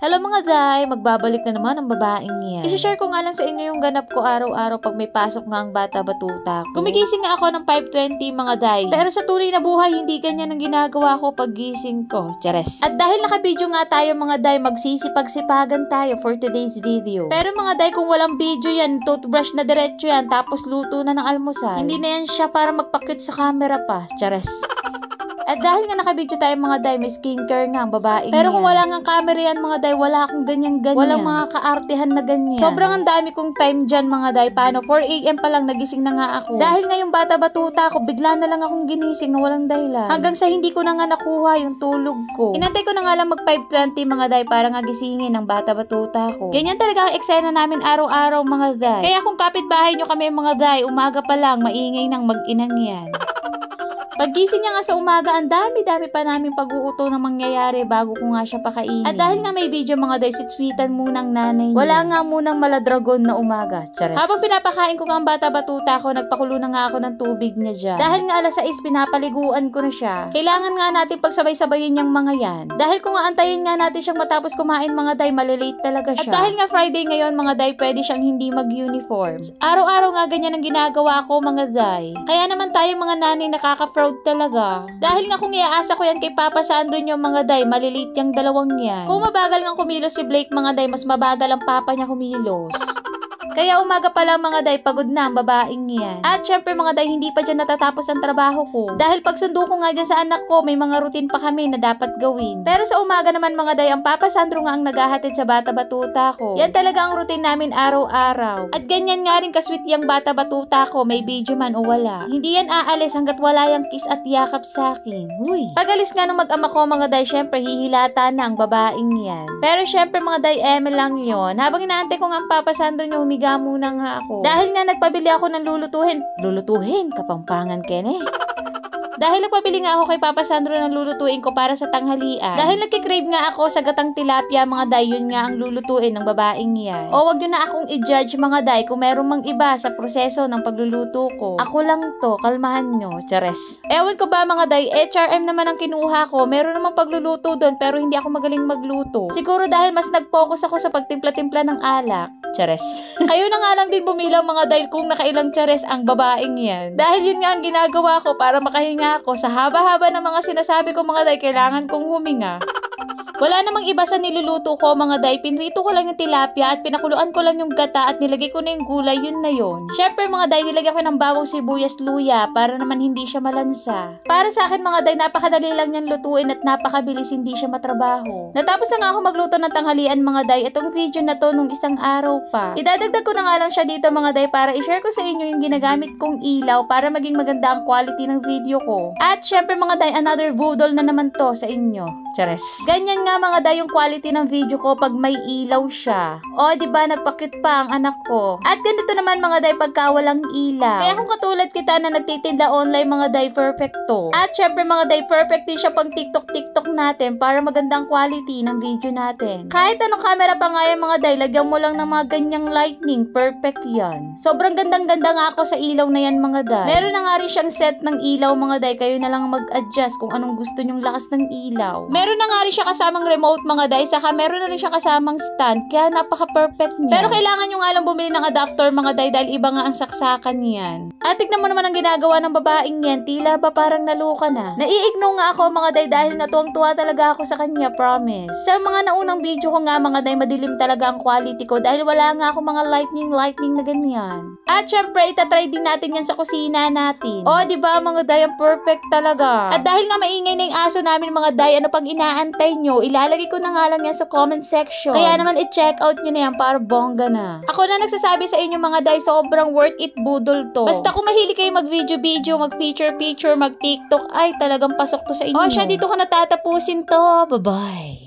Hello mga day, magbabalik na naman ang babaeng yan. I-share ko nga lang sa inyo yung ganap ko araw-araw pag may pasok nga ang bata batuta ko. Gumigising nga ako ng 5:20 mga day. Pero sa tunay na buhay, hindi ganyan ang ginagawa ko pag gising ko. Chares. At dahil nakabidyo nga tayo mga day, magsisipag-sipagan tayo for today's video. Pero mga day, kung walang video yan, toothbrush na diretso yan, tapos luto na ng almusal. Hindi na yan siya para magpa-cute sa camera pa. Chares. At dahil nga nakabidyo tayo mga day, may skincare nga ang babaeng pero kung wala nga camera yan mga day, wala akong ganyan-ganyan. Walang mga kaartehan na ganyan. Sobrang ang dami kong time dyan mga day. Paano? 4 AM pa lang nagising na nga ako. Dahil nga yung bata batuta ako, bigla na lang akong ginising na walang dahilan. Hanggang sa hindi ko na nga nakuha yung tulog ko. Inantay ko na nga lang mag 5:20 mga day para nga gisingin ng bata batuta ko. Ganyan talaga ang eksena namin araw-araw mga day. Kaya kung kapitbahay nyo kami mga day, umaga pa lang, maingay ng mag-inang yan. Paggising niya nga sa umaga, ang dami-dami pa namin pag-uuto na mangyayari bago ko nga siya pakainin. At dahil nga may video mga day, sweetan munang nanay niya. Wala nga munang maladragon na umaga. Chares. Habang pinapakain ko nga ang bata batuta ko, nagpakulo na nga ako ng tubig niya dyan. Dahil nga alas 6, pinapaliguan ko na siya. Kailangan nga natin pagsabay-sabayin yung mga yan. Dahil kung nga antayin nga natin siyang matapos kumain mga day, malilate talaga siya. At dahil nga Friday ngayon mga day, pwede siyang hindi mag-uniform. Araw-araw nga ganyan ang ginagawa ko mga day. Kaya naman tayo mga nanay nakaka-proud talaga. Dahil nga kung iaasa ko yan kay Papa Sandro nyo mga day, maliliit yung dalawang yan. Kung mabagal nga kumilos si Blake mga day, mas mabagal ang papa niya kumilos. Kaya umaga pa lang mga day, pagod na ang babaeng yan. At syempre mga day, hindi pa dyan natatapos ang trabaho ko. Dahil pagsundo ko nga dyan sa anak ko, may mga routine pa kami na dapat gawin. Pero sa umaga naman mga day, ang Papa Sandro nga ang naghahatid sa bata batuta ko. Yan talaga ang routine namin araw-araw. At ganyan nga rin kasweet yung bata batuta ko, may video man o wala. Hindi yan aalis hanggat wala yung kiss at yakap sa akin. Huy. Pag-alis nga nung mag-ama ko mga day, syempre hihilata na ang babaeng yan. Pero syempre mga day, lang yon. Habang inaantay ko nga ang Papa Sandro niya, humiga muna nga ako. Dahil nga nagpabili ako ng lulutuhin, kapampangan kene. Dahil nagpabili nga ako kay Papa Sandro ng lulutuin ko para sa tanghalian. Dahil nagkikrave nga ako sa gatang tilapia mga day, yun nga ang lulutuin ng babaeng yan. O wag nyo na akong i-judge mga day kung meron mang iba sa proseso ng pagluluto ko. Ako lang to, kalmahan nyo, chares. Ewan ko ba mga day, HRM naman ang kinuha ko. Meron namang pagluluto doon pero hindi ako magaling magluto. Siguro dahil mas nag-focus ako sa pagtimpla-timpla ng alak. Chares. Kayo na nga lang din bumilang mga day kung nakailang chares ang babaeng yan. Dahil yun nga ang ginagawa ko para makahinga ako sa haba-haba ng mga sinasabi ko mga day, kailangan kong huminga. Wala namang iba sa niluluto ko mga day, pinrito ko lang yung tilapia at pinakuluan ko lang yung gata at nilagay ko na yung gulay, yun na yun. Syempre mga day, nilagyan ko ng bawang sibuyas luya para naman hindi siya malansa. Para sa akin mga day, napakadali lang niyang lutuin at napakabilis, hindi siya matrabaho. Natapos na nga ako magluto ng tanghalian mga day, itong video na to nung isang araw pa. Idadagdag ko na nga lang siya dito mga day para i-share ko sa inyo yung ginagamit kong ilaw para maging maganda ang quality ng video ko. At syempre mga day, another voodoo na naman to sa inyo. Chares. Ganyan nga mga day yung quality ng video ko pag may ilaw siya. O diba nagpa-cute pa ang anak ko. At ganito naman mga day pagka walang ilaw. Kaya kung katulad kita na nagtitinda online mga day, perfect to. At syempre mga day, perfect din siya pang TikTok natin para magandang quality ng video natin. Kahit anong camera pa nga yan mga day, lagyan mo lang ng mga ganyang lightning, perfect yan. Sobrang gandang-ganda nga ako sa ilaw na yan mga day. Meron na nga rin siyang set ng ilaw mga day, kayo na lang mag-adjust kung anong gusto nyong lakas ng ilaw. Meron na nga rin siya kasamang remote mga day, saka meron na rin siya kasamang stand, kaya napaka-perfect niya. Pero kailangan nyo nga lang bumili ng adapter mga day dahil iba nga ang saksakan niyan. At tignan mo naman ang ginagawa ng babaeng yan, tila ba parang naluka na. Naiigno nga ako mga day dahil natuwang-tuwa talaga ako sa kanya, promise. Sa mga naunang video ko nga mga day, madilim talaga ang quality ko dahil wala nga ako mga lightning na ganyan. At syempre, itatry din natin yan sa kusina natin. O diba mga day, ang perfect talaga. At dahil nga maingay na yung aso namin mga day, ano pang inaantay nyo? Ilalagay ko na nga lang yan sa comment section. Kaya naman i-check out nyo na yan para bongga na. Ako na nagsasabi sa inyo mga day, sobrang worth it budol to. Basta kung mahilig kayo mag-video, mag-picture, mag-TikTok, ay talagang pasok to sa inyo. O siya, dito ko natatapusin to. Bye-bye.